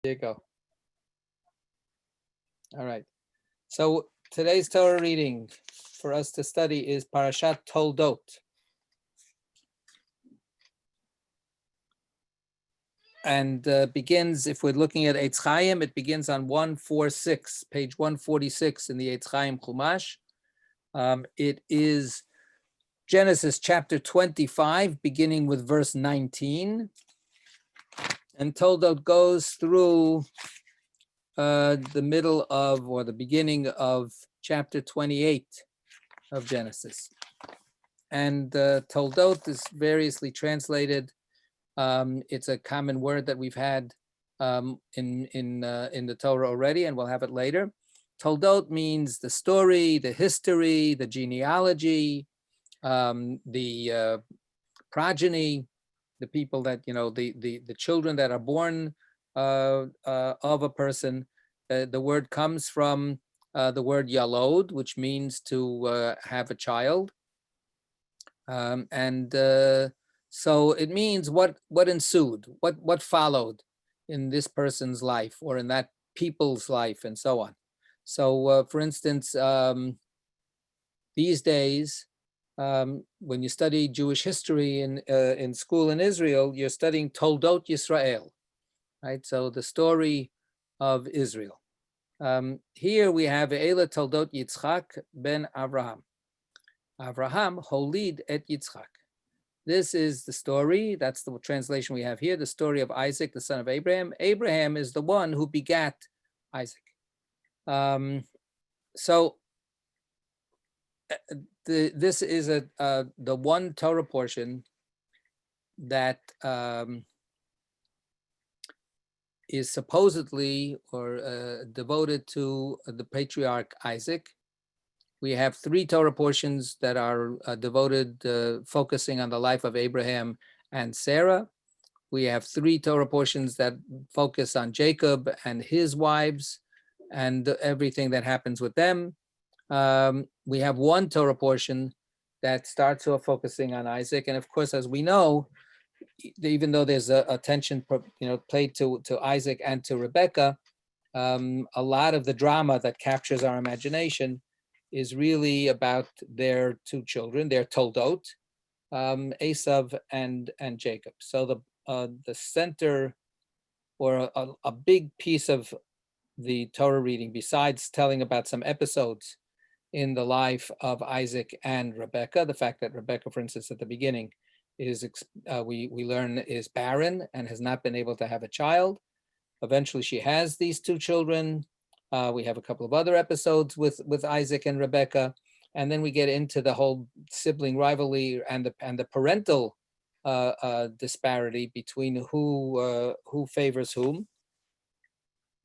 There you go. All right. So today's Torah reading for us to study is Parashat Toldot. And begins, if we're looking at Eitz Chaim, it begins on 146, page 146 in the Eitz Chaim Chumash. It is Genesis chapter 25, beginning with verse 19. And Toldot goes through the middle of, or the beginning of chapter 28 of Genesis. And Toldot is variously translated. It's a common word that we've had in the Torah already, and we'll have it later. Toldot means the story, the history, the genealogy, the progeny, the people that, the children that are born of a person. The word comes from the word yalod, which means to have a child. So it means what ensued, what followed in this person's life or in that people's life, and so on. So, for instance, these days, when you study Jewish history in school in Israel, you're studying Toldot Yisrael, right? So the story of Israel. Here we have Eila Toldot Yitzchak ben Avraham. Avraham holid et Yitzchak. This is the story, that's the translation we have here, the story of Isaac, the son of Abraham. Abraham is the one who begat Isaac. This is the one Torah portion that is supposedly or devoted to the patriarch Isaac. We have three Torah portions that are devoted, focusing on the life of Abraham and Sarah. We have three Torah portions that focus on Jacob and his wives and everything that happens with them. We have one Torah portion that starts off focusing on Isaac. And of course, as we know, even though there's a attention played to Isaac and to Rebecca, a lot of the drama that captures our imagination is really about their two children, their Toldot, Esav and Jacob. So the center, or a big piece of the Torah reading, besides telling about some episodes in the life of Isaac and Rebecca, the fact that Rebecca, for instance, at the beginning is we learn is barren and has not been able to have a child. Eventually, she has these two children. We have a couple of other episodes with Isaac and Rebecca, and then we get into the whole sibling rivalry and the parental disparity between who favors whom.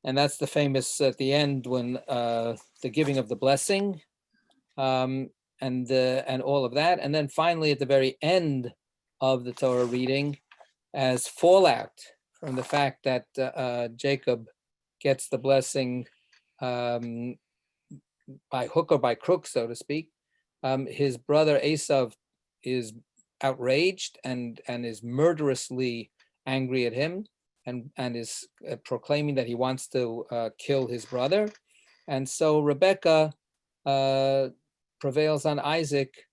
And that's the famous at the end when the giving of the blessing, and all of that, and then finally at the very end of the Torah reading, as fallout from the fact that Jacob gets the blessing by hook or by crook, so to speak. His brother Esav is outraged and is murderously angry at him, and is proclaiming that he wants to kill his brother. And so Rebecca prevails on Isaac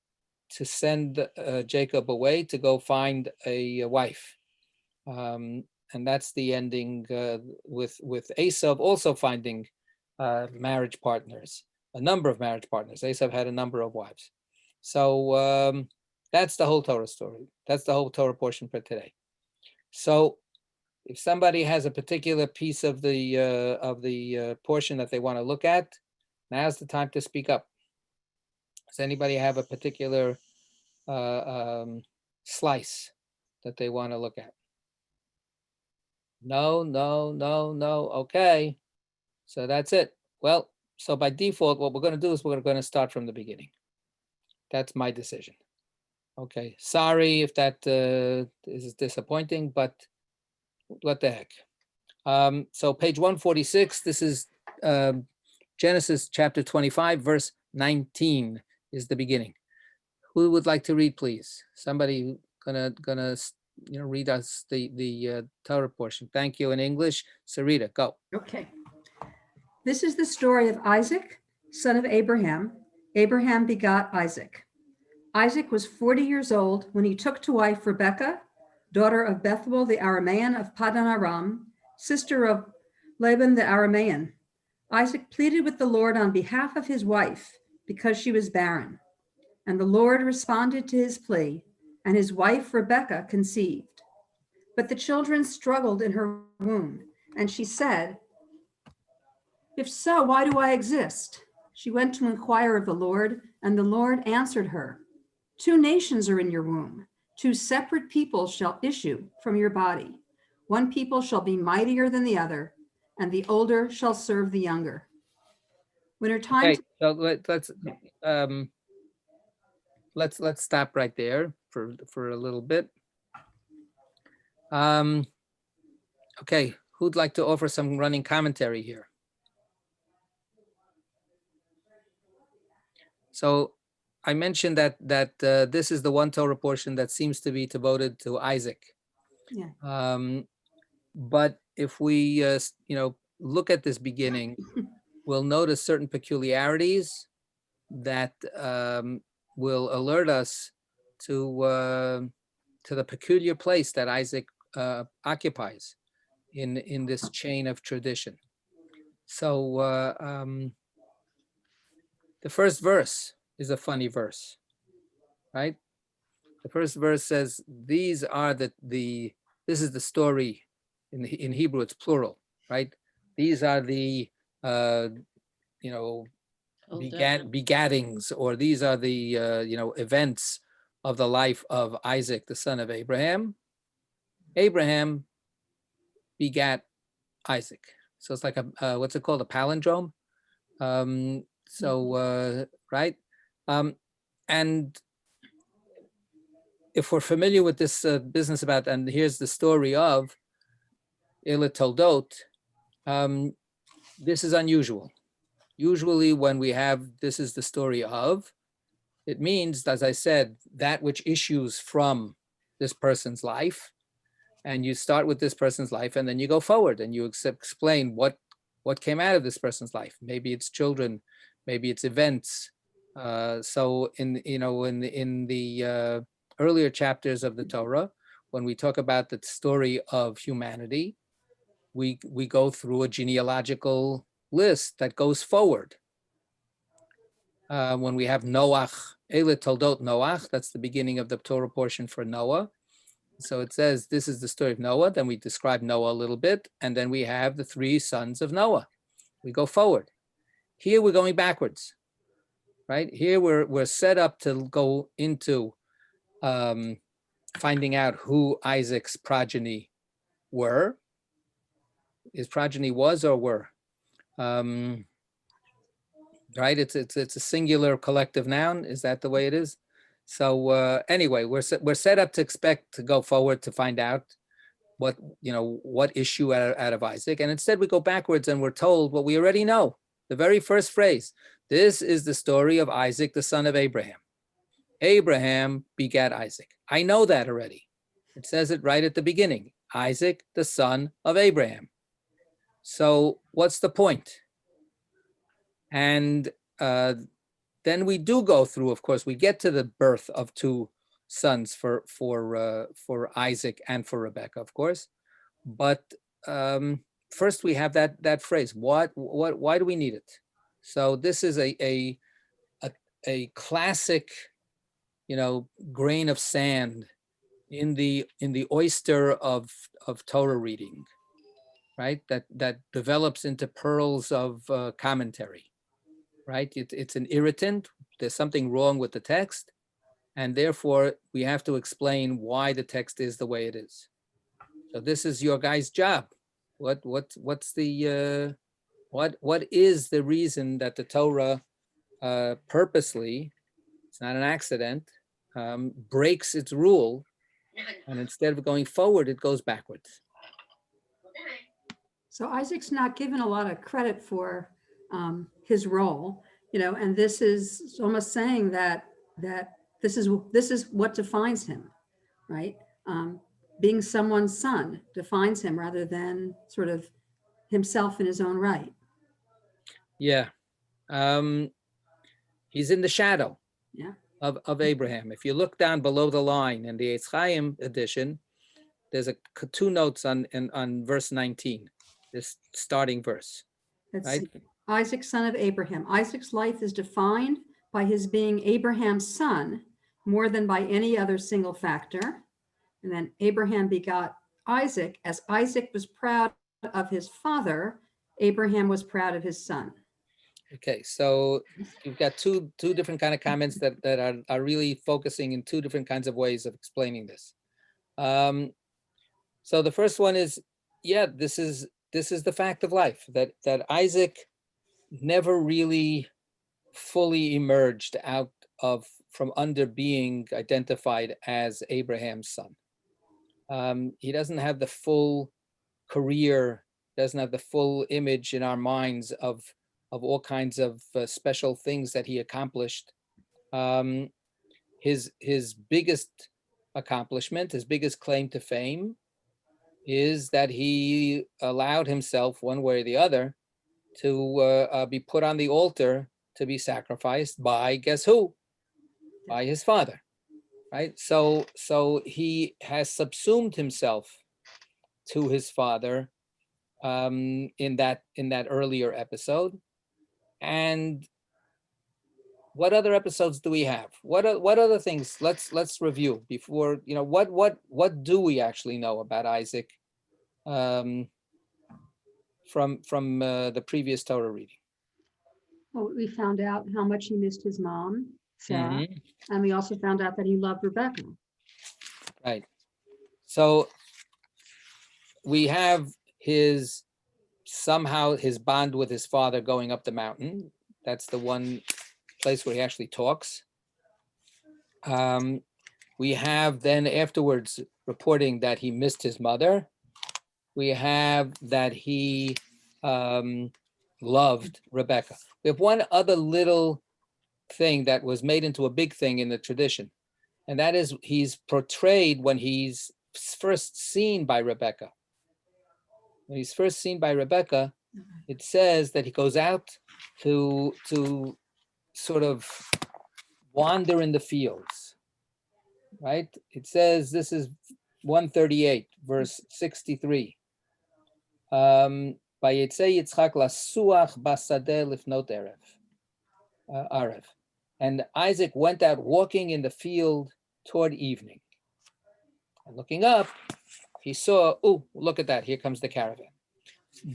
to send Jacob away to go find a wife. And that's the ending, with Esav also finding marriage partners, a number of marriage partners. Esav had a number of wives. So that's the whole Torah story. That's the whole Torah portion for today. So if somebody has a particular piece of the portion that they want to look at, now's the time to speak up. Does anybody have a particular slice that they want to look at? No. Okay. So that's it. Well, so by default, what we're going to do is we're going to start from the beginning. That's my decision. Okay. Sorry if that is disappointing, but what the heck. So page 146, this is Genesis chapter 25, verse 19 is the beginning. Who would like to read, please? Somebody gonna read us the Torah portion. Thank you in English. Sarita, go. Okay. This is the story of Isaac, son of Abraham. Abraham begot Isaac. Isaac was 40 years old when he took to wife Rebekah, daughter of Bethuel the Aramean of Paddan Aram, sister of Laban the Aramean. Isaac pleaded with the Lord on behalf of his wife because she was barren. And the Lord responded to his plea, and his wife Rebekah conceived. But the children struggled in her womb, and she said, "If so, why do I exist?" She went to inquire of the Lord, and the Lord answered her, "Two nations are in your womb. Two separate peoples shall issue from your body. One people shall be mightier than the other, and the older shall serve the younger." When her time Okay, so let's stop right there for a little bit. Okay, who'd like to offer some running commentary here? So I mentioned that this is the one Torah portion that seems to be devoted to Isaac. Yeah. But if we look at this beginning, we'll notice certain peculiarities that will alert us to the peculiar place that Isaac occupies in this chain of tradition. So the first verse is a funny verse, right? The first verse says, "These are this is the story." In Hebrew, it's plural, right? These are the begattings, or these are the events of the life of Isaac, the son of Abraham. Abraham begat Isaac. So it's like a what's it called, a palindrome? Right? And if we're familiar with this business about, and here's the story of Toldot, this is unusual. Usually when we have, this is the story of, it means, as I said, that which issues from this person's life, and you start with this person's life, and then you go forward and you explain what came out of this person's life. Maybe it's children, maybe it's events. So in the earlier chapters of the Torah, when we talk about the story of humanity, we go through a genealogical list that goes forward. When we have Noach, Toldot Noach, that's the beginning of the Torah portion for Noah. So it says, this is the story of Noah. Then we describe Noah a little bit. And then we have the three sons of Noah. We go forward. Here we're going backwards, right? Here we're set up to go into finding out who Isaac's progeny were. His progeny was or were. Right? It's a singular collective noun. Is that the way it is? So anyway, we're set up to expect to go forward to find out what issue out of Isaac, and instead we go backwards and we're told what we already know. The very first phrase: "This is the story of Isaac, the son of Abraham. Abraham begat Isaac." I know that already. It says it right at the beginning: Isaac, the son of Abraham. So what's the point? And then we do go through, of course, we get to the birth of two sons for Isaac and for Rebekah, of course. But first we have that phrase. Why do we need it? So this is a classic, grain of sand in the oyster of Torah reading, right? That develops into pearls of commentary. Right? It's an irritant. There's something wrong with the text, and therefore we have to explain why the text is the way it is. So this is your guys' job. What is the reason that the Torah purposely, it's not an accident, breaks its rule, and instead of going forward, it goes backwards? So Isaac's not given a lot of credit for his role, and this is almost saying that this is what defines him, right? being someone's son defines him rather than sort of himself in his own right. Yeah. He's in the shadow Yeah. of Abraham. If you look down below the line in the Eitz Chaim edition, there's two notes on verse 19, this starting verse, Let's right? see. Isaac, son of Abraham. Isaac's life is defined by his being Abraham's son more than by any other single factor. And then Abraham begot Isaac. As Isaac was proud of his father, Abraham was proud of his son. Okay, so you've got two different kind of comments that are really focusing in two different kinds of ways of explaining this. So the first one is, yeah, this is the fact of life, that Isaac never really fully emerged out from under being identified as Abraham's son. He doesn't have the full career, doesn't have the full image in our minds of all kinds of special things that he accomplished. His biggest accomplishment, his biggest claim to fame, is that he allowed himself, one way or the other, to be put on the altar to be sacrificed by, guess who? By his father, right? So he has subsumed himself to his father in that earlier episode. And what other episodes do we have? What other things? Let's review before, what do we actually know about Isaac from the previous Torah reading? Well, we found out how much he missed his mom, Sarah, Mhm. and we also found out that he loved Rebecca. Right. So we have somehow his bond with his father going up the mountain. That's the one place where he actually talks. We have then afterwards reporting that he missed his mother. We have that he loved Rebecca. We have one other little thing that was made into a big thing in the tradition, and that is he's portrayed when he's first seen by Rebecca. When he's first seen by Rebecca, it says that he goes out to sort of wander in the fields, right? It says, this is 138, verse 63. Vayetze Yitzchak lasuach basadeh lifnot arev. And Isaac went out walking in the field toward evening. And looking up, he saw, oh, look at that, here comes the caravan.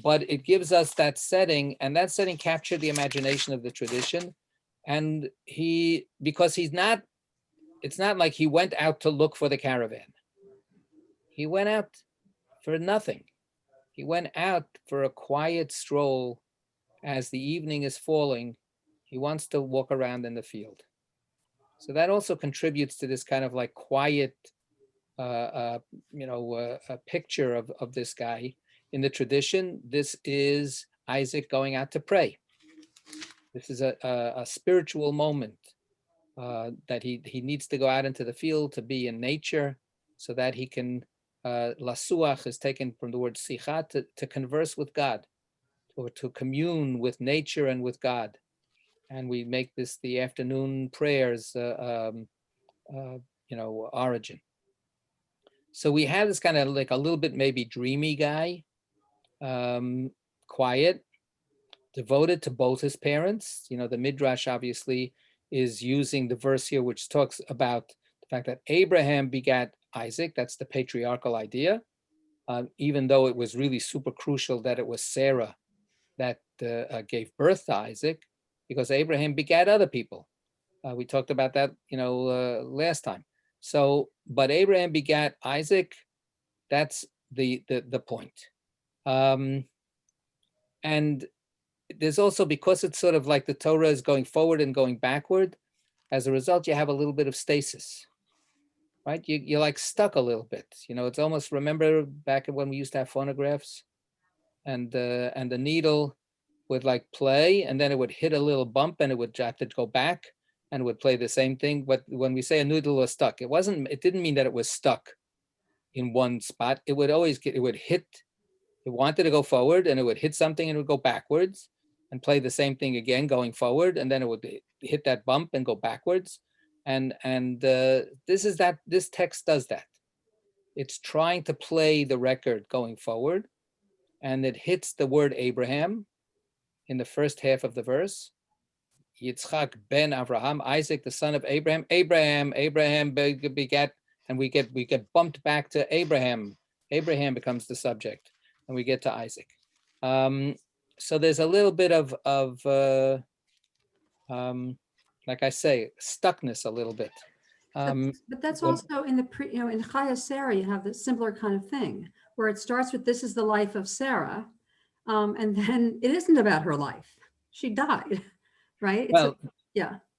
But it gives us that setting, and that setting captured the imagination of the tradition. And because it's not like he went out to look for the caravan. He went out for nothing. He went out for a quiet stroll as the evening is falling. He wants to walk around in the field. So that also contributes to this kind of like quiet, a picture of this guy. In the tradition, this is Isaac going out to pray. This is a spiritual moment that he needs to go out into the field to be in nature so that he can, lasuach is taken from the word sicha, to converse with God, or to commune with nature and with God. And we make this the afternoon prayers, origin. So we have this kind of like a little bit maybe dreamy guy, quiet, devoted to both his parents. The Midrash obviously is using the verse here, which talks about the fact that Abraham begat Isaac. That's the patriarchal idea, even though it was really super crucial that it was Sarah that gave birth to Isaac, because Abraham begat other people. We talked about that, last time. So, but Abraham begat Isaac. That's the point. And there's also, because it's sort of like the Torah is going forward and going backward, as a result, you have a little bit of stasis, right? You're like stuck a little bit. It's almost, remember back when we used to have phonographs, and the needle would like play, and then it would hit a little bump, and it would have to go back, and it would play the same thing. But when we say a needle was stuck, it didn't mean that it was stuck in one spot. It would always it would hit, it wanted to go forward and it would hit something and it would go backwards and play the same thing again going forward, and then it would hit that bump and go backwards. And this text does that. It's trying to play the record going forward, and it hits the word Abraham in the first half of the verse. Yitzchak ben Avraham, Isaac the son of Abraham. Abraham begat, and we get bumped back to Abraham. Abraham becomes the subject, and we get to Isaac. So there's a little bit of like I say, stuckness a little bit. But that's also in the in Chaya Sarah, you have this similar kind of thing where it starts with this is the life of Sarah, and then it isn't about her life. She died, right?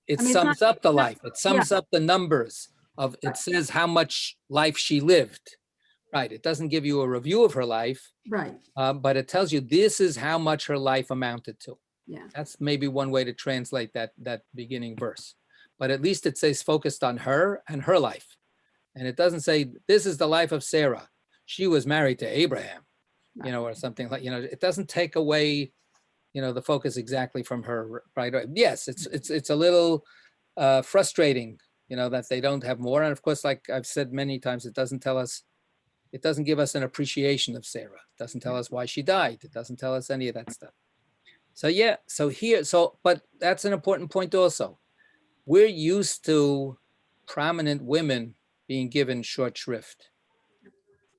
It sums up the life. It sums up the numbers of. It says how much life she lived, right? It doesn't give you a review of her life, right? But it tells you this is how much her life amounted to. Yeah, that's maybe one way to translate that beginning verse. But at least it says focused on her and her life. And it doesn't say, this is the life of Sarah. She was married to Abraham, or something like, it doesn't take away, the focus exactly from her, right? Yes, it's a little frustrating, that they don't have more. And of course, like I've said many times, it doesn't give us an appreciation of Sarah. It doesn't tell us why she died. It doesn't tell us any of that stuff. But that's an important point also. We're used to prominent women being given short shrift,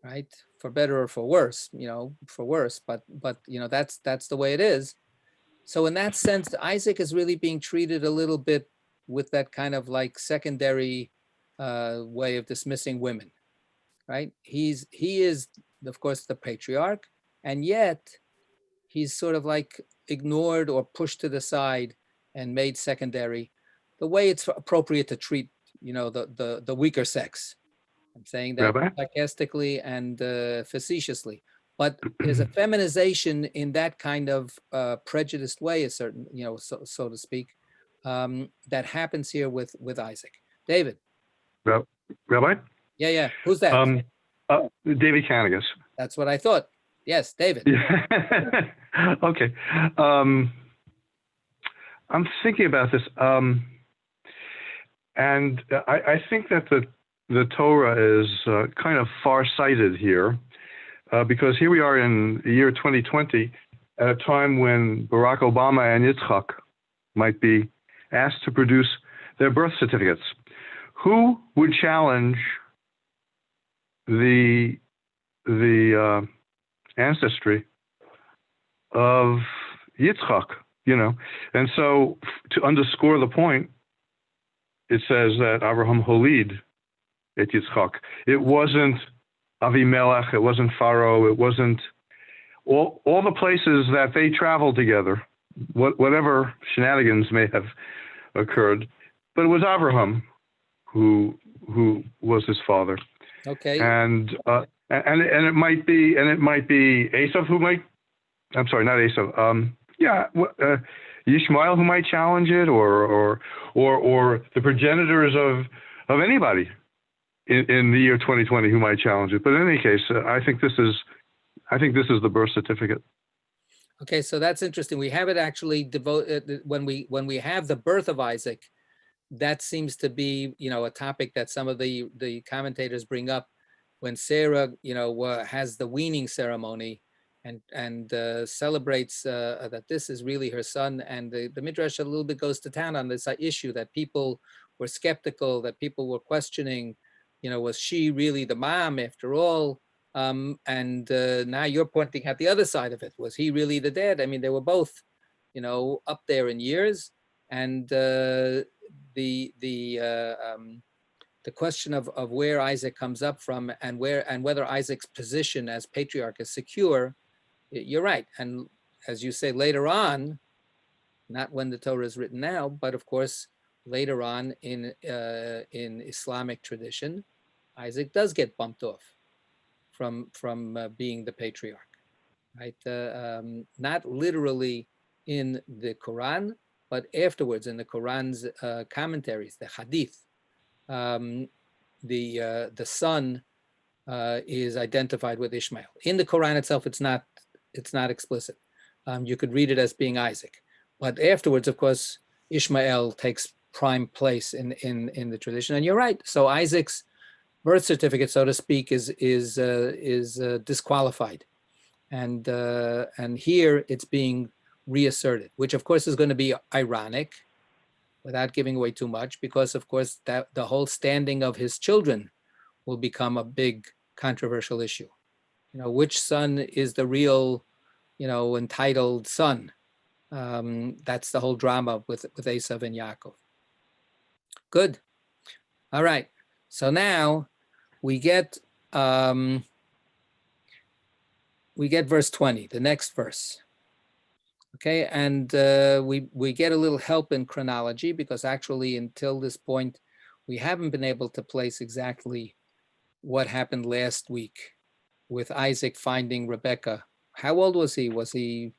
right? For better or for worse, for worse, but that's the way it is. So in that sense, Isaac is really being treated a little bit with that kind of like secondary way of dismissing women, right? He is, of course, the patriarch, and yet he's sort of like ignored or pushed to the side and made secondary, the way it's appropriate to treat, the weaker sex. I'm saying that Rabbi? sarcastically and facetiously, but there's a feminization in that kind of prejudiced way, a certain, so to speak, that happens here with Isaac. David. Rabbi? Yeah. Who's that? David Kanigas. That's what I thought. Yes, David. Okay. I'm thinking about this, and I think that the Torah is kind of far-sighted here, because here we are in the year 2020, at a time when Barack Obama and Yitzchak might be asked to produce their birth certificates. Who would challenge the ancestry of Yitzchak, And so to underscore the point, it says that Avraham holid et Yitzchak. It wasn't Avimelech, it wasn't Pharaoh, it wasn't all the places that they traveled together, whatever shenanigans may have occurred, but it was Avraham who was his father. Okay. And it might be Esav who might. I'm sorry, not Esav. Yishmael who might challenge it, or the progenitors of anybody in the year 2020 who might challenge it. But in any case, I think this is the birth certificate. Okay, so that's interesting. We have it actually devoted when we have the birth of Isaac. That seems to be, a topic that some of the commentators bring up when Sarah, has the weaning ceremony and celebrates that this is really her son. And the Midrash a little bit goes to town on this issue that people were skeptical, that people were questioning, was she really the mom after all? And now you're pointing at the other side of it. Was he really the dad? I mean, they were both, up there in years. And the question of where Isaac comes up from and whether Isaac's position as patriarch is secure, you're right. And as you say, later on, not when the Torah is written now, but of course later on in Islamic tradition, Isaac does get bumped off from being the patriarch, right? Not literally in the Quran, but afterwards in the Quran's commentaries, the Hadith, the son is identified with Ishmael. In the Quran itself, it's not explicit. You could read it as being Isaac, but afterwards, of course, Ishmael takes prime place in the tradition. And you're right. So Isaac's birth certificate, so to speak, is disqualified, and here it's being reasserted, which of course is going to be ironic, without giving away too much, because of course that the whole standing of his children will become a big controversial issue. Which son is the real, entitled son? That's the whole drama with Esav and Yaakov. Good. All right. So now we get verse 20, the next verse. Okay, and we get a little help in chronology, because actually until this point we haven't been able to place exactly what happened last week with Isaac finding Rebekah. How old was he? Was he,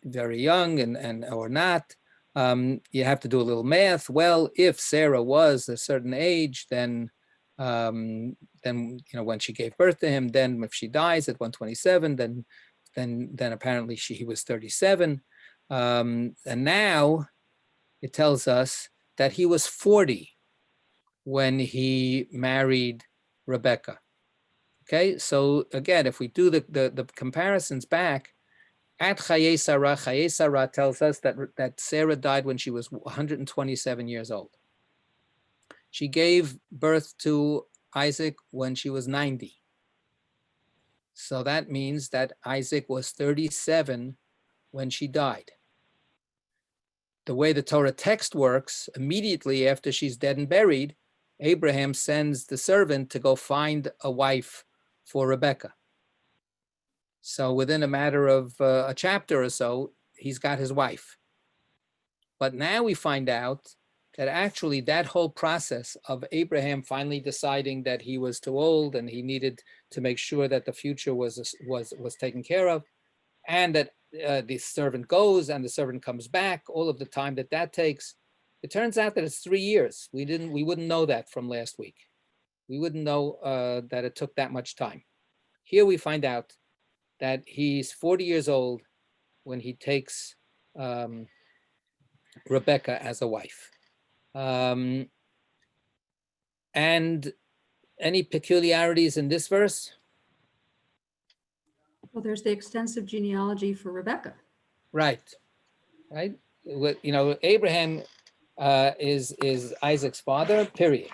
very young and or not? You have to do a little math. Well, if Sarah was a certain age, then when she gave birth to him, then if she dies at 127, then apparently he was 37. And now it tells us that he was 40 when he married Rebekah. Okay, so again, if we do the comparisons back, at Chaye Sarah tells us that Sarah died when she was 127 years old. She gave birth to Isaac when she was 90. So that means that Isaac was 37 when she died. The way the Torah text works, immediately after she's dead and buried, Abraham sends the servant to go find a wife for Rebekah. So within a matter of a chapter or so, he's got his wife. But now we find out that actually that whole process of Abraham finally deciding that he was too old and he needed to make sure that the future was taken care of, and that the servant goes and the servant comes back, all of the time that takes, it turns out that it's 3 years. We wouldn't know that from last week. We wouldn't know that it took that much time. Here we find out that he's 40 years old when he takes Rebekah as a wife. And any peculiarities in this verse? Well, there's the extensive genealogy for Rebekah. Right. Abraham is Isaac's father, period.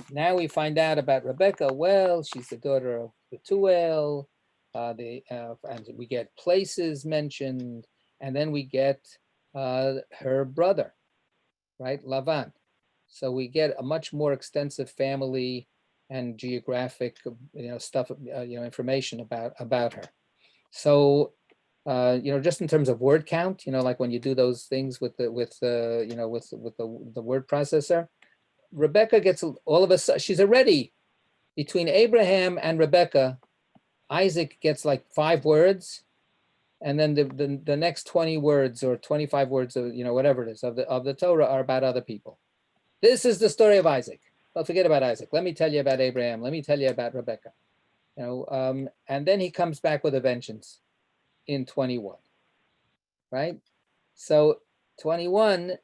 Now we find out about Rebekah. Well, she's the daughter of Bethuel. And we get places mentioned, and then we get her brother, right, Lavan. So we get a much more extensive family and geographic, stuff, information about her. So, just in terms of word count, like when you do those things with the word processor, Rebekah gets all of a sudden, she's already between Abraham and Rebekah. Isaac gets like 5 words, and then the next 20 words or 25 words of whatever it is of the Torah are about other people. This is the story of Isaac. Well, forget about Isaac. Let me tell you about Abraham. Let me tell you about Rebekah. And then he comes back with a vengeance in 21, right? So 21,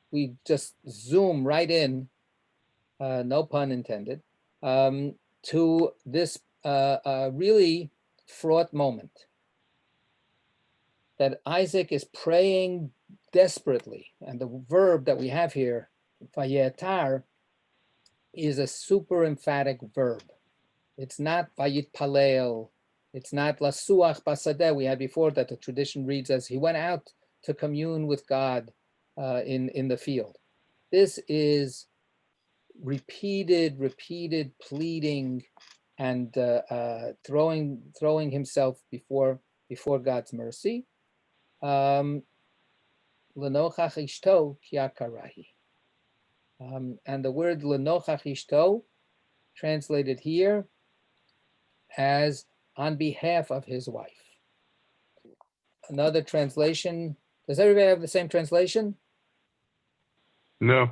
we just zoom right in, no pun intended, to this really fraught moment that Isaac is praying desperately. And the verb that we have here, vayetar, is a super emphatic verb. It's not vayitpalel. It's not lasuach basadeh. We had before that the tradition reads as he went out to commune with God in the field. This is repeated pleading and throwing himself before God's mercy. Lenochach ishto kiakarahi. And the word lenochach ishto, translated here as on behalf of his wife. Another translation, does everybody have the same translation? No.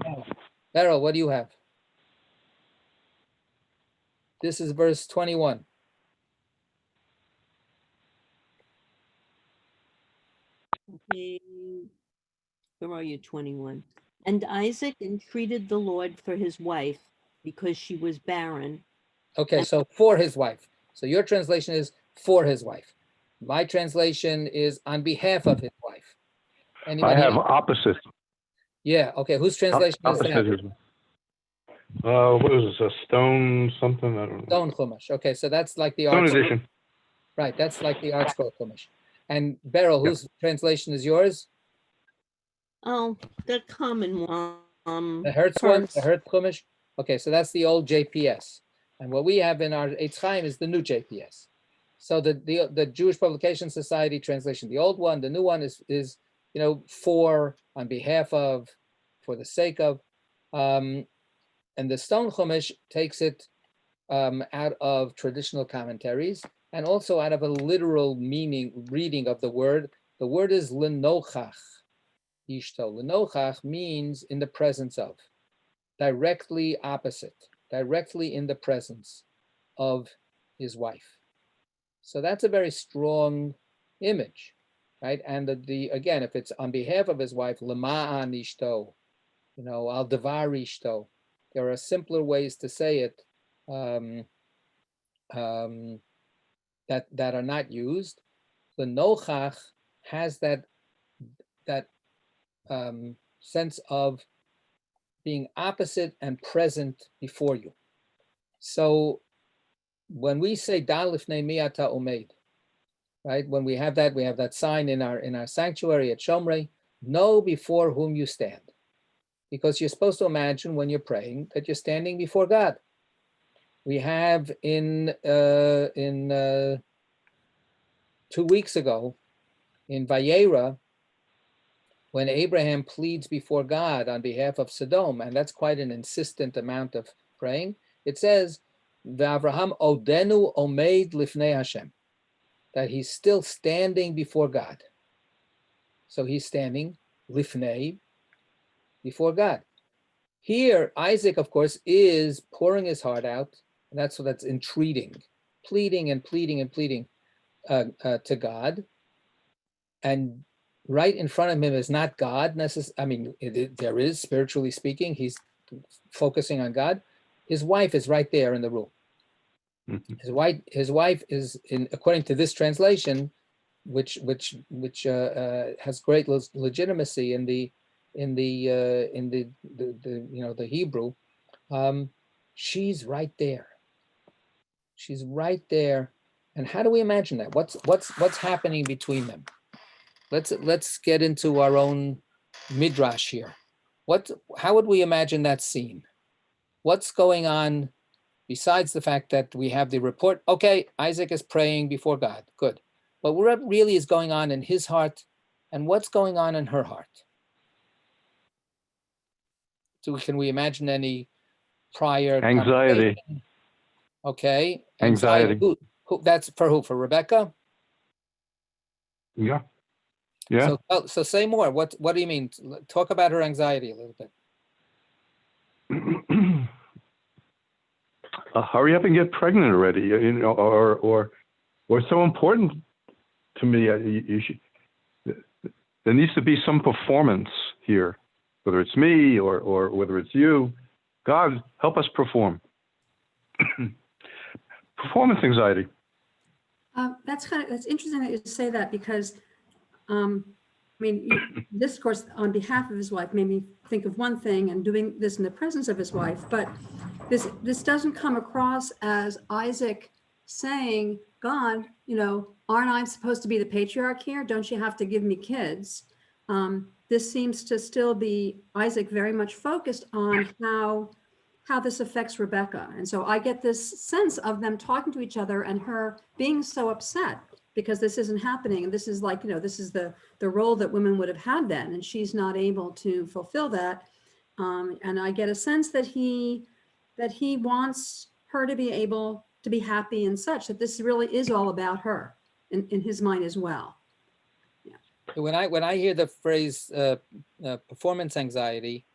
Beryl, what do you have? This is verse 21. Okay, where are you, 21? And Isaac entreated the Lord for his wife because she was barren. Okay, so for his wife. So your translation is for his wife. My translation is on behalf of his wife. I Anybody have else? opposite. Yeah, okay, whose translation is Opposite that? is, what is this, a stone something? I don't know. Stone Chumash. Okay, so that's like the Stone art scroll. edition. Right, that's like the art scroll Chumash. And Beryl, Yeah. whose translation is yours? Oh, the common one. The Hertz one, the Hertz. Hertz Chumash. Okay, so that's the old JPS. And what we have in our Eitz Chaim is the new JPS. So the Jewish Publication Society translation, the old one, the new one is for, on behalf of, for the sake of, and the Stone Chumash takes it out of traditional commentaries and also out of a literal meaning reading of the word. The word is lenochach. Ishto. Lenochach means in the presence of, directly opposite, directly in the presence of his wife. So that's a very strong image, right? And again, if it's on behalf of his wife, lema'an ishto, al devar ishto, there are simpler ways to say it that are not used. The nochach has that sense of being opposite and present before you. So when we say da lifnei mi ata omed, right? When we have that sign in our sanctuary at Shomrei, know before whom you stand, because you're supposed to imagine when you're praying that you're standing before God. We have in 2 weeks ago in Vayera, when Abraham pleads before God on behalf of Sodom, and that's quite an insistent amount of praying, it says, V'Avraham odenu omeid lifnei Hashem, that he's still standing before God. So he's standing lifnei, before God. Here, Isaac, of course, is pouring his heart out, and that's entreating, pleading and pleading and pleading to God. And right in front of him is not God necessarily. I mean, there is, spiritually speaking, he's focusing on God. His wife is right there in the room. Mm-hmm. His wife is, according to this translation, which has great legitimacy in the Hebrew. She's right there. She's right there. And how do we imagine that? What's happening between them? Let's get into our own midrash here. How would we imagine that scene? What's going on besides the fact that we have the report? Okay, Isaac is praying before God. Good. But what really is going on in his heart, and what's going on in her heart? So can we imagine any prior anxiety? Okay. Anxiety. Who, that's for who? For Rebecca? Yeah. Yeah. So say more. What do you mean? Talk about her anxiety a little bit. Hurry up and get pregnant already, or so important to me. There needs to be some performance here, whether it's me or whether it's you. God, help us perform. Performance anxiety. That's interesting that you say that, because this, of course, on behalf of his wife, made me think of one thing, and doing this in the presence of his wife. But this doesn't come across as Isaac saying, God, aren't I supposed to be the patriarch here? Don't you have to give me kids? This seems to still be Isaac very much focused on how this affects Rebecca. And so I get this sense of them talking to each other and her being so upset because this isn't happening. And this is like, this is the role that women would have had then, and she's not able to fulfill that. And I get a sense that he wants her to be able to be happy and such, that this really is all about her in his mind as well. Yeah. When I hear the phrase performance anxiety,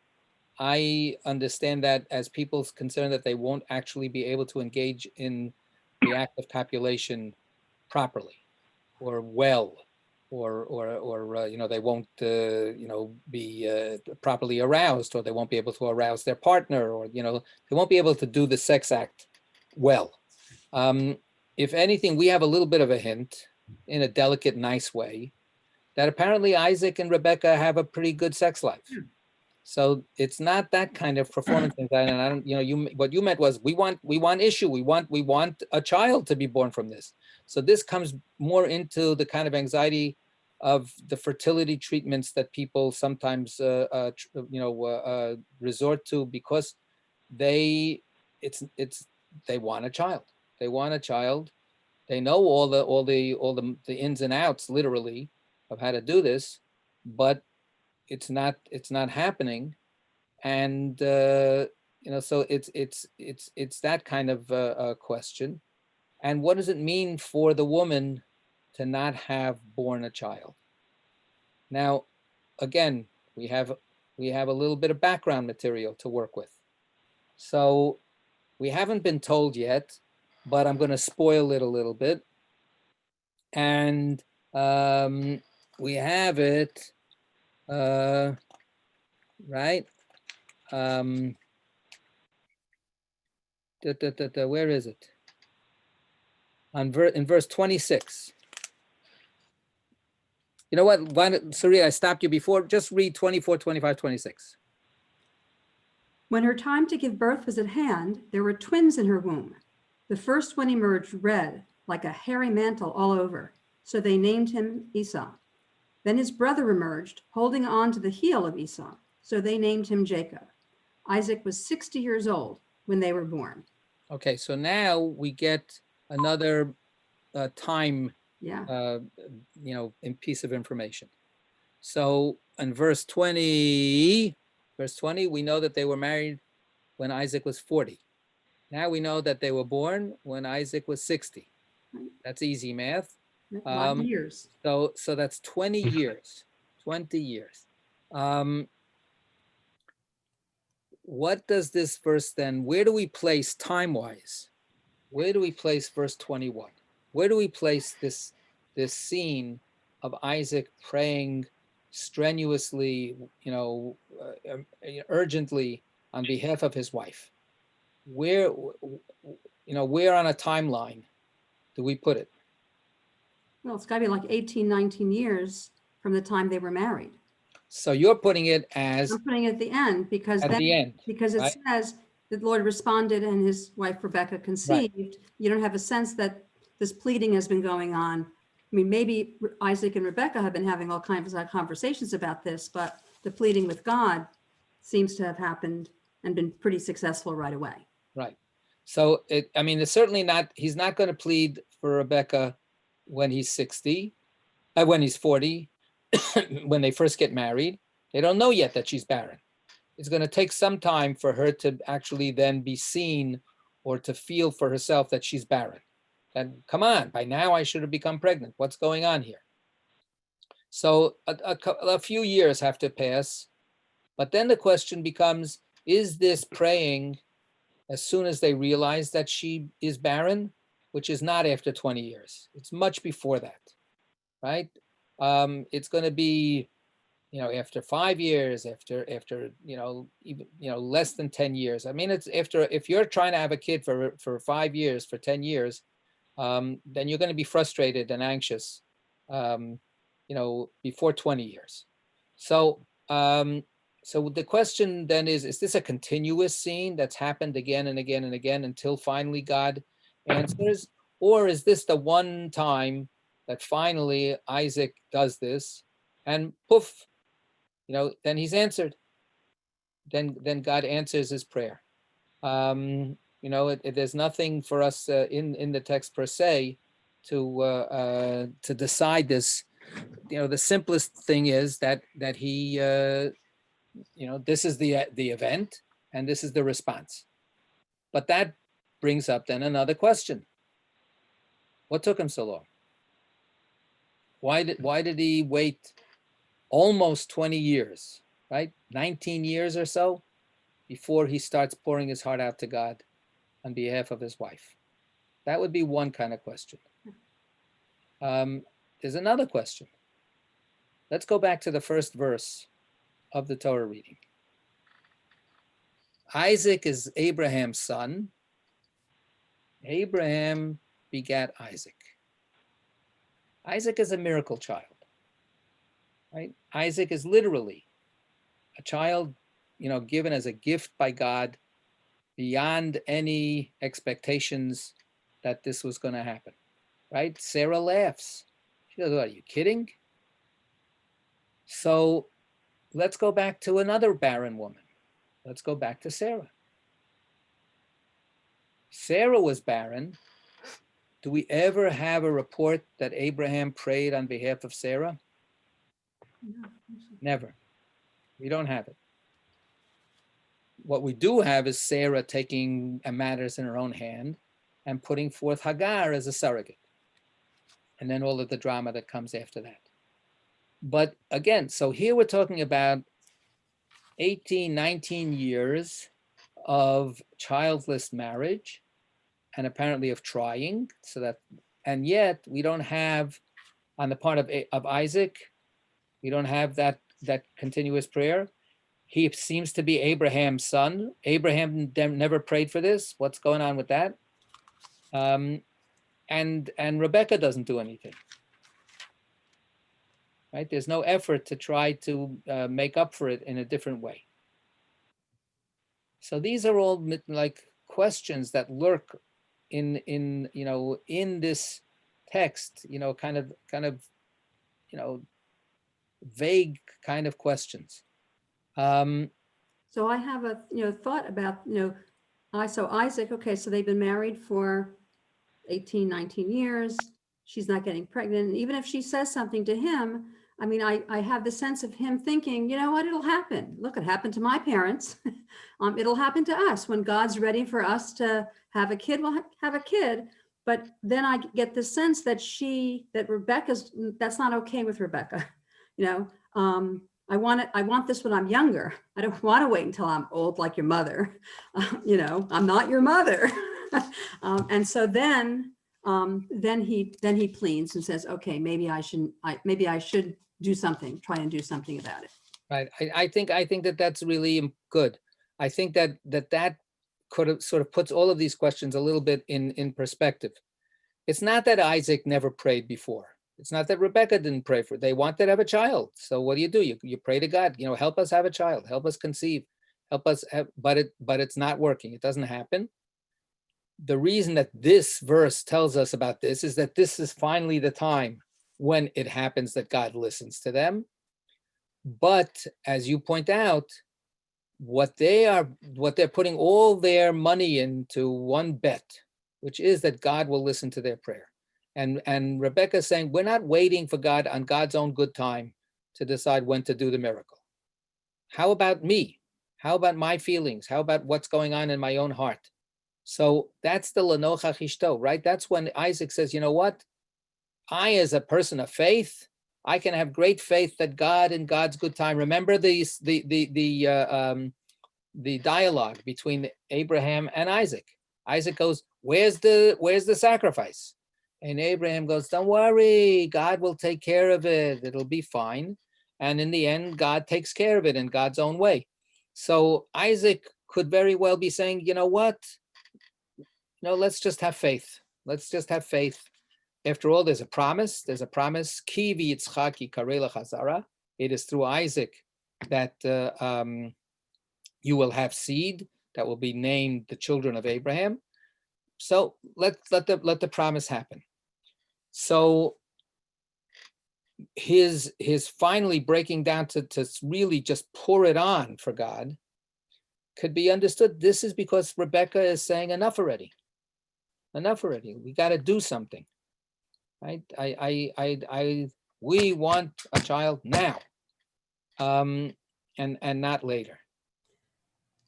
I understand that as people's concern that they won't actually be able to engage in the act of copulation properly or well, or they won't be properly aroused, or they won't be able to arouse their partner, or they won't be able to do the sex act well. If anything, we have a little bit of a hint in a delicate, nice way that apparently Isaac and Rebecca have a pretty good sex life. So it's not that kind of performance anxiety. And I don't, what you meant was we want issue. We want a child to be born from this. So this comes more into the kind of anxiety of the fertility treatments that people sometimes resort to because they want a child. They want a child. They know all the ins and outs, literally, of how to do this, but it's not happening, and so it's that kind of a question. And what does it mean for the woman to not have born a child? Now, again, we have a little bit of background material to work with. So we haven't been told yet, but I'm going to spoil it a little bit. And we have it, right? Where is it? In verse 26. You know what? Sorry, I stopped you before. Just read 24, 25, 26. When her time to give birth was at hand, there were twins in her womb. The first one emerged red, like a hairy mantle all over, so they named him Esau. Then his brother emerged, holding on to the heel of Esau, so they named him Jacob. Isaac was 60 years old when they were born. Okay, so now we get another time, piece of information. So in verse 20, we know that they were married when Isaac was 40. Now we know that they were born when Isaac was 60. That's easy math. A lot of years. So that's 20 years. 20 years. What does this verse then, where do we place time-wise? Where do we place verse 21? Where do we place this scene of Isaac praying strenuously, urgently on behalf of his wife? Where on a timeline do we put it? Well, it's got to be like 18, 19 years from the time they were married. So you're putting it as... I'm putting it at the end because it says that the Lord responded and his wife Rebecca conceived. Right. You don't have a sense that this pleading has been going on. I mean, maybe Isaac and Rebecca have been having all kinds of conversations about this, but the pleading with God seems to have happened and been pretty successful right away. Right. So, it's certainly not, he's not going to plead for Rebecca when he's 60, when he's 40, when they first get married. They don't know yet that she's barren. It's going to take some time for her to actually then be seen or to feel for herself that she's barren. And come on, by now I should have become pregnant. What's going on here? So a few years have to pass. But then the question becomes, is this praying as soon as they realize that she is barren, which is not after 20 years. It's much before that, right? It's going to be, after 5 years, after even less than 10 years. I mean, it's after, if you're trying to have a kid for 5 years, for 10 years, then you're going to be frustrated and anxious, before 20 years. So, so the question then is this a continuous scene that's happened again and again and again until finally God answers? Or is this the one time that finally Isaac does this and poof, then he's answered. Then God answers his prayer. There's nothing for us in the text per se to decide this. The simplest thing is that he, this is the event and this is the response. But that brings up then another question. What took him so long? Why did he wait almost 20 years, right? 19 years or so before he starts pouring his heart out to God on behalf of his wife? That would be one kind of question. There's another question. Let's go back to the first verse of the Torah reading. Isaac is Abraham's son. Abraham begat Isaac. Isaac is a miracle child, right? Isaac is literally a child, given as a gift by God beyond any expectations that this was going to happen, right? Sarah laughs. She goes, "Are you kidding?" So let's go back to another barren woman. Let's go back to Sarah. Sarah was barren. Do we ever have a report that Abraham prayed on behalf of Sarah? No. Never. We don't have it. What we do have is Sarah taking matters in her own hand and putting forth Hagar as a surrogate. And then all of the drama that comes after that. But again, so here we're talking about 18, 19 years of childless marriage and apparently of trying, and yet we don't have, on the part of Isaac, we don't have that continuous prayer. He seems to be Abraham's son. Abraham never prayed for this. What's going on with that? And Rebecca doesn't do anything. Right? There's no effort to try to make up for it in a different way. So these are all like questions that lurk in this text, kind of vague kind of questions. So I have a thought about so Isaac, okay, so they've been married for 18, 19 years. She's not getting pregnant. And even if she says something to him, I mean, I have the sense of him thinking, you know what, it'll happen. Look, it happened to my parents. It'll happen to us. When God's ready for us to have a kid, we'll have a kid. But then I get the sense that that's not okay with Rebecca. I want this when I'm younger. I don't want to wait until I'm old like your mother. I'm not your mother. And so then he pleads and says, okay, maybe I should do something, try and do something about it. Right. I think that's really good. I think that could have sort of puts all of these questions a little bit in perspective. It's not that Isaac never prayed before. It's not that Rebecca didn't pray for it. They wanted to have a child. So what do? You pray to God, help us have a child, help us conceive, help us have, but it's not working. It doesn't happen. The reason that this verse tells us about this is that this is finally the time when it happens that God listens to them. But as you point out, what they're putting all their money into one bet, which is that God will listen to their prayer. And Rebecca's saying, we're not waiting for God on God's own good time to decide when to do the miracle. How about me? How about my feelings? How about what's going on in my own heart? So that's the Lenochach Ishto, right? That's when Isaac says, you know what? I, as a person of faith, I can have great faith that God in God's good time. Remember the dialogue between Abraham and Isaac. Isaac goes, where's the sacrifice? And Abraham goes, don't worry, God will take care of it. It'll be fine. And in the end, God takes care of it in God's own way. So Isaac could very well be saying, you know what? Let's just have faith. Let's just have faith. After all, there's a promise. There's a promise. Ki v'yitzchak yikarei l'chazara. It is through Isaac that you will have seed that will be named the children of Abraham. So let the promise happen. So his finally breaking down to really just pour it on for God could be understood. This is because Rebecca is saying enough already. Enough already. We got to do something, right? We want a child now, and not later.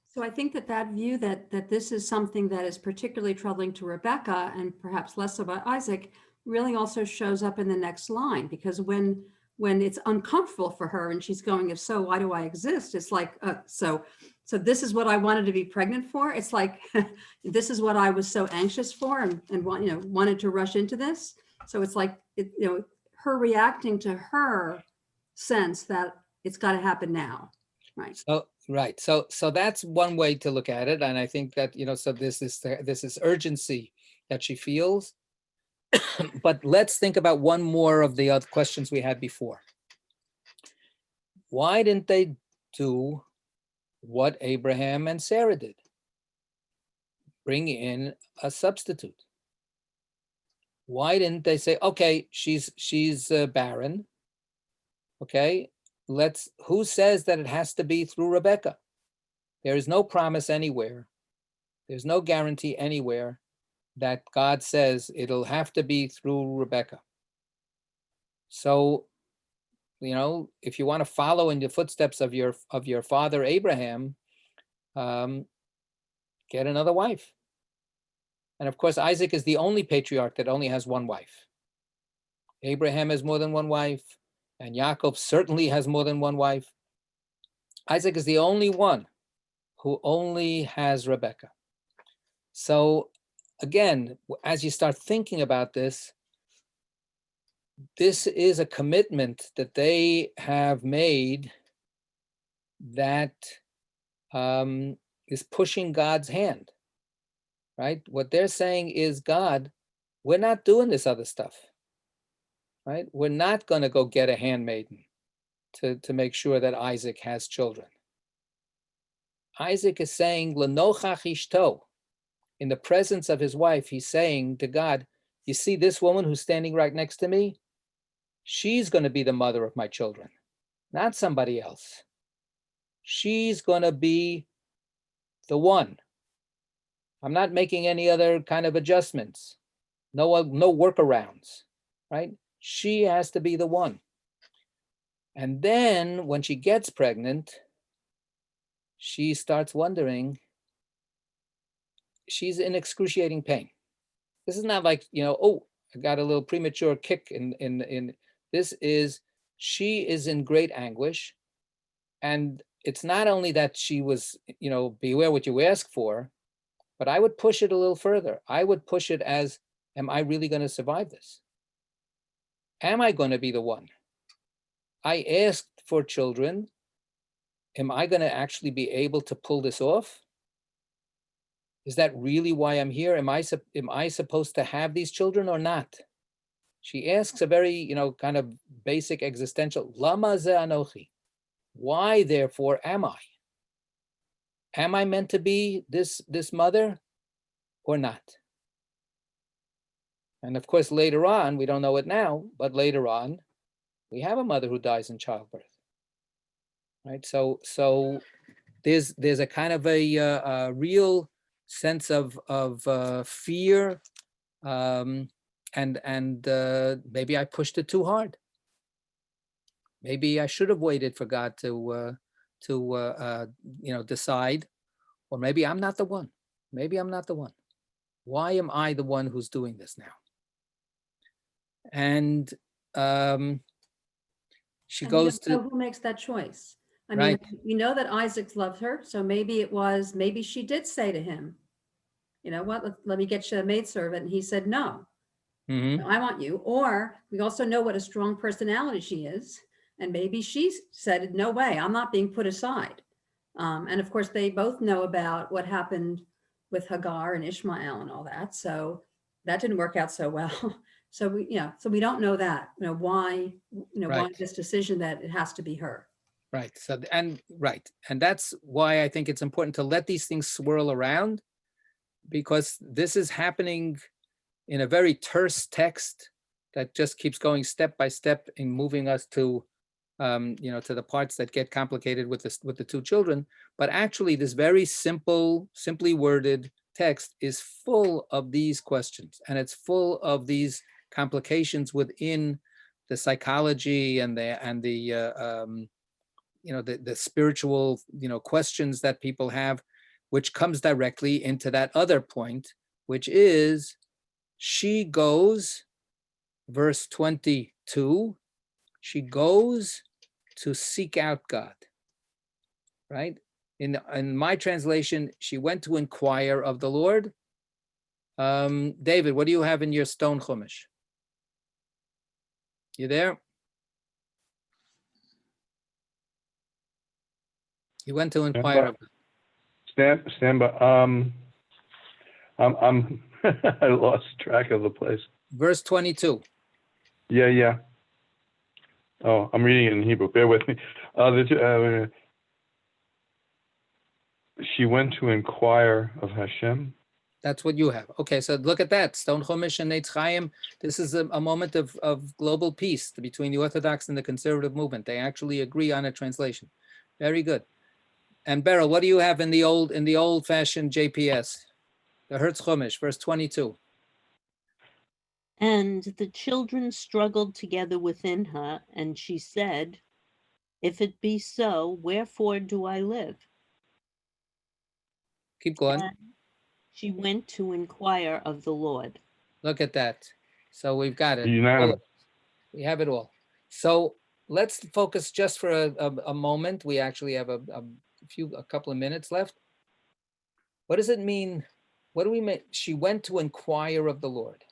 So I think that view that this is something that is particularly troubling to Rebecca and perhaps less about Isaac really also shows up in the next line, because when it's uncomfortable for her and she's going, if so, why do I exist? It's like, so So this is what I wanted to be pregnant for. It's like, this is what I was so anxious for and wanted to rush into this. So it's like, her reacting to her sense that it's got to happen now. Right. So right. So that's one way to look at it. And I think that, so this is urgency that she feels. But let's think about one more of the other questions we had before. Why didn't they do what Abraham and Sarah did? Bring in a substitute. Why didn't they say, okay, she's barren. Okay, who says that it has to be through Rebecca? There is no promise anywhere. There's no guarantee anywhere that God says it'll have to be through Rebecca. So, if you want to follow in the footsteps of your father Abraham, get another wife. And of course, Isaac is the only patriarch that only has one wife. Abraham has more than one wife, and Yaakov certainly has more than one wife. Isaac is the only one who only has Rebecca. So again, as you start thinking about this, this is a commitment that they have made that is pushing God's hand, right? What they're saying is, God, we're not doing this other stuff, right? We're not going to go get a handmaiden to make sure that Isaac has children. Isaac is saying, L'nochach ishto, in the presence of his wife, he's saying to God, you see this woman who's standing right next to me? She's going to be the mother of my children, not somebody else. She's going to be the one. I'm not making any other kind of adjustments. No workarounds, right? She has to be the one. And then when she gets pregnant, she starts wondering, she's in excruciating pain. This is not like, oh, I got a little premature kick in this is, she is in great anguish. And it's not only that she was, beware what you ask for, but I would push it a little further. I would push it as, am I really going to survive this? Am I going to be the one? I asked for children. Am I going to actually be able to pull this off? Is that really why I'm here? Am I supposed to have these children or not? She asks a very, kind of basic existential, Lama ze anochi? Why, therefore, am I? Am I meant to be this mother or not? And of course, later on, we don't know it now, but later on, we have a mother who dies in childbirth, right? So there's a kind of a real sense of fear, and maybe I pushed it too hard. Maybe I should have waited for God to decide, or maybe I'm not the one. Maybe I'm not the one. Why am I the one who's doing this now? And she goes to who makes that choice. I right. mean, we know that Isaac loved her, so maybe she did say to him, you know what, let me get you a maidservant, and he said no. Mm-hmm. I want you. Or we also know what a strong personality she is. And maybe she said, no way, I'm not being put aside. And of course, they both know about what happened with Hagar and Ishmael and all that. So that didn't work out so well. So we don't know that, why this decision that it has to be her. Right. And that's why I think it's important to let these things swirl around, because this is happening in a very terse text that just keeps going step by step in moving us to to the parts that get complicated with the two children. But actually, this very simply worded text is full of these questions, and it's full of these complications within the psychology and the spiritual questions that people have, which comes directly into that other point, which is she goes, verse 22, she goes to seek out God, right? In my translation, she went to inquire of the Lord. David, what do you have in your stone chumash? You there? You went to inquire of Stand by. I'm I lost track of the place. verse 22. Yeah. Oh, I'm reading it in Hebrew. Bear with me. She went to inquire of Hashem. That's what you have. Okay, so look at that. Stone Chumash and Eitz Chaim. This is a moment of global peace between the Orthodox and the conservative movement. They actually agree on a translation. Very good. And Beryl, what do you have in the old-fashioned JPS? The Hertz Chumash, verse 22. And the children struggled together within her, and she said, if it be so, wherefore do I live? Keep going. And she went to inquire of the Lord. Look at that. So we've got it. Unanimous. We have it all. So let's focus just for a moment. We actually have a couple of minutes left. What does it mean? What do we mean? She went to inquire of the Lord.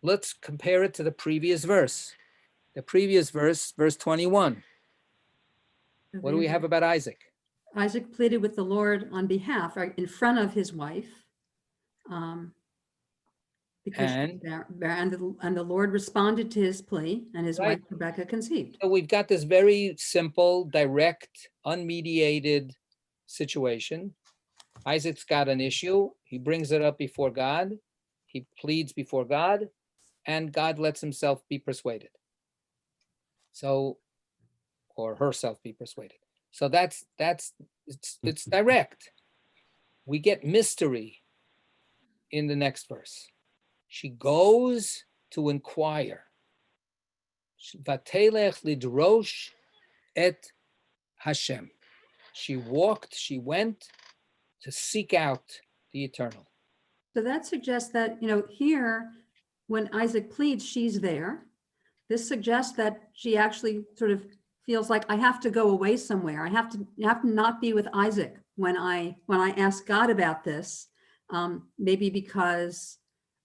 Let's compare it to the previous verse. The previous verse, verse 21. What do we have about Isaac? Isaac pleaded with the Lord on behalf, or in front of his wife, because And the Lord responded to his plea, and his Right. wife Rebecca conceived. So we've got this very simple, direct, unmediated situation. Isaac's got an issue. He brings it up before God. He pleads before God, and God lets himself be persuaded. So, or herself be persuaded. So it's direct. We get mystery in the next verse. She goes to inquire. Vatelech lidrosh et Hashem. She went to seek out the eternal. So that suggests that, here, when Isaac pleads, she's there. This suggests that she actually sort of feels like, I have to go away somewhere. I have to not be with Isaac when I ask God about this. Maybe because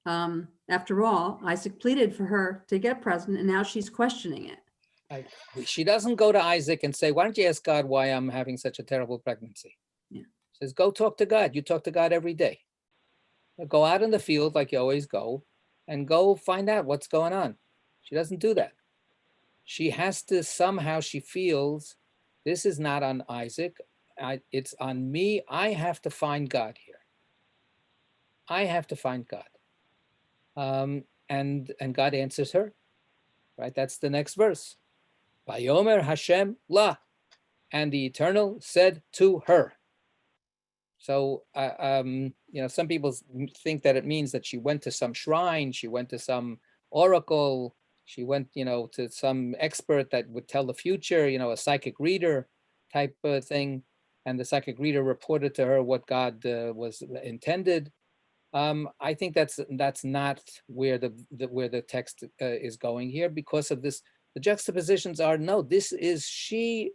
after all, Isaac pleaded for her to get pregnant, and now she's questioning it. She doesn't go to Isaac and say, why don't you ask God why I'm having such a terrible pregnancy? Yeah. She says, go talk to God. You talk to God every day. Go out in the field like you always go and go find out what's going on. She doesn't do that. She has to somehow, she feels this is not on Isaac. It's on me. I have to find God here. I have to find God. And God answers her, right? That's the next verse. Vayomer Hashem la, and the Eternal said to her. So, some people think that it means that she went to some shrine, she went to some oracle, she went, to some expert that would tell the future, a psychic reader type of thing. And the psychic reader reported to her what God was intended. I think that's not where the text is going here, because of this. The juxtapositions are, no, she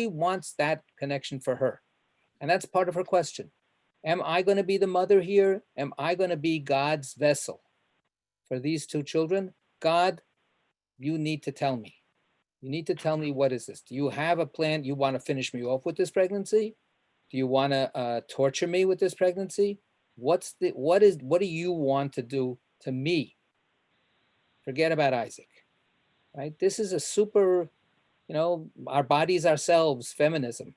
wants that connection for her. And that's part of her question. Am I going to be the mother here? Am I going to be God's vessel for these two children? God, you need to tell me. You need to tell me, what is this? Do you have a plan? You want to finish me off with this pregnancy? Do you want to torture me with this pregnancy? What do you want to do to me? Forget about Isaac, right? This is a super, our bodies, ourselves, feminism.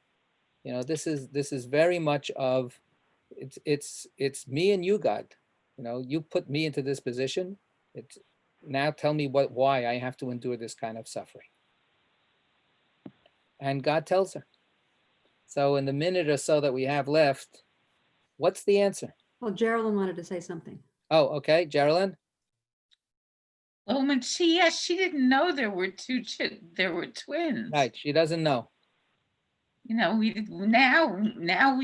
This is very much of, it's me and you, God. You put me into this position. Now tell me why I have to endure this kind of suffering. And God tells her. So in the minute or so that we have left, what's the answer? Well, Geraldine wanted to say something. Oh, okay, Geraldine. Well, when she didn't know there were twins. Right, she doesn't know. Now we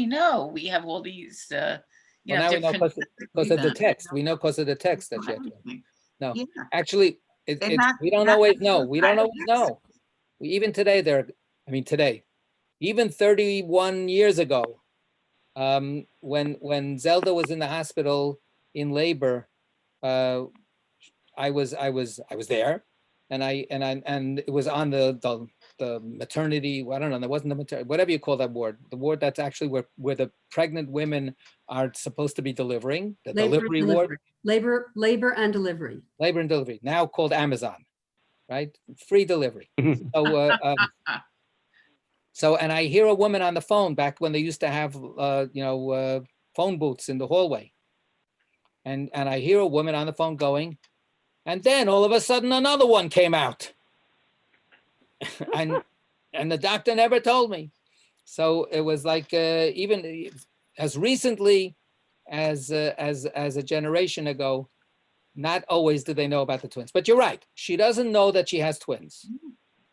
know. We have all these Well, now we know because of the text. We know because of the text that she had twins. No, Yeah. actually, we don't always know. We don't always know. Even today, Even 31 years ago, when Zelda was in the hospital in labor, I was there, and it was on the maternity. I don't know. That wasn't the maternity. Whatever you call that ward. The ward that's actually where the pregnant women are supposed to be delivering. The delivery ward. Labor and delivery. Labor and delivery. Now called Amazon, right? Free delivery. So, and I hear a woman on the phone back when they used to have, phone booths in the hallway. And I hear a woman on the phone going, and then all of a sudden another one came out. and the doctor never told me. So it was like, even as recently as a generation ago, not always did they know about the twins. But you're right. She doesn't know that she has twins.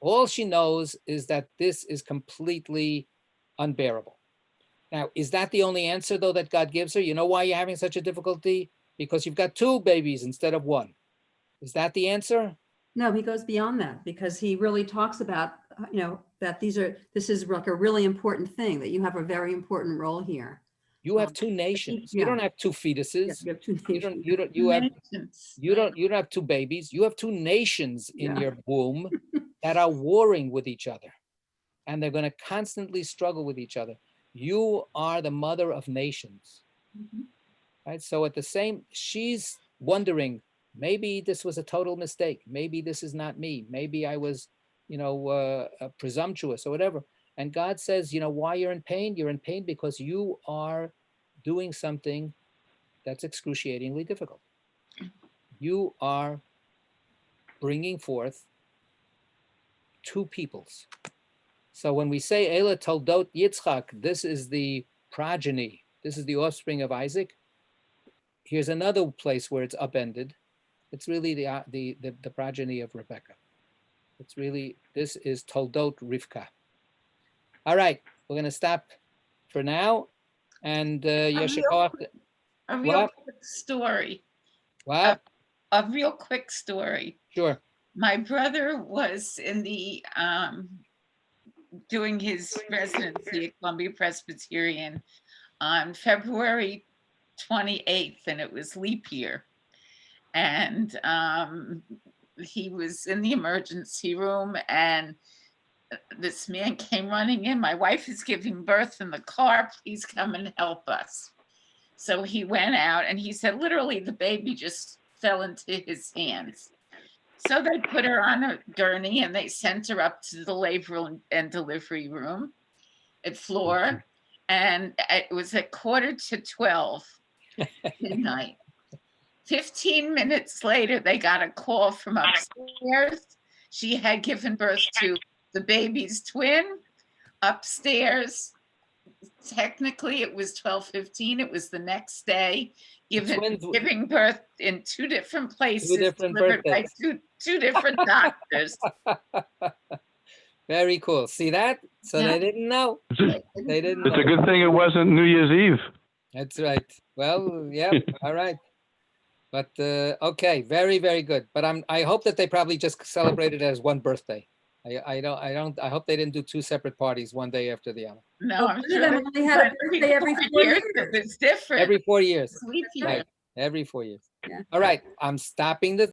All she knows is that this is completely unbearable. Now, is that the only answer, though, that God gives her? You know why you're having such a difficulty? Because you've got 2 babies instead of 1. Is that the answer? No, he goes beyond that, because he really talks about, that this is like a really important thing, that you have a very important role here. You have 2 nations. You don't have 2 fetuses. You have 2 nations. You don't have 2 babies. You have 2 nations in your womb that are warring with each other, and they're going to constantly struggle with each other. You are the mother of nations, right? So she's wondering, maybe this was a total mistake. Maybe this is not me. Maybe I was, presumptuous or whatever. And God says, why you're in pain? You're in pain because you are doing something that's excruciatingly difficult. You are bringing forth 2 peoples. So when we say Ela Toldot Yitzchak, this is the progeny, this is the offspring of Isaac. Here's another place where it's upended. It's really the progeny of Rebecca. It's really, this is Toldot Rivka. All right, we're going to stop for now. And Yeshikoach. A real quick story. What? A real quick story. Sure. My brother was in the doing his residency at Columbia Presbyterian on February 28th, and it was leap year. And he was in the emergency room, and this man came running in. My wife is giving birth in the car. Please come and help us. So he went out, and he said, literally, the baby just fell into his hands. So they put her on a gurney, and they sent her up to the labor and delivery room at floor. And it was at 11:45 midnight. 15 minutes later, they got a call from upstairs. She had given birth to the baby's twin upstairs. Technically, it was 12:15. It was the next day. Giving birth in 2 different places, 2 different delivered by birthdays. two different doctors. Very cool. See that? So Yeah. they didn't know. They didn't It's know. a good thing it wasn't New Year's Eve. That's right. Well, yeah. All right. But okay, very, very good. But I hope that they probably just celebrated it as one birthday. I hope they didn't do 2 separate parties one day after the other. No, I'm One of sure them only had a birthday every 4 years. It was different. Every 4 years. Leap year. Right. Every 4 years. Yeah. All right. I'm stopping the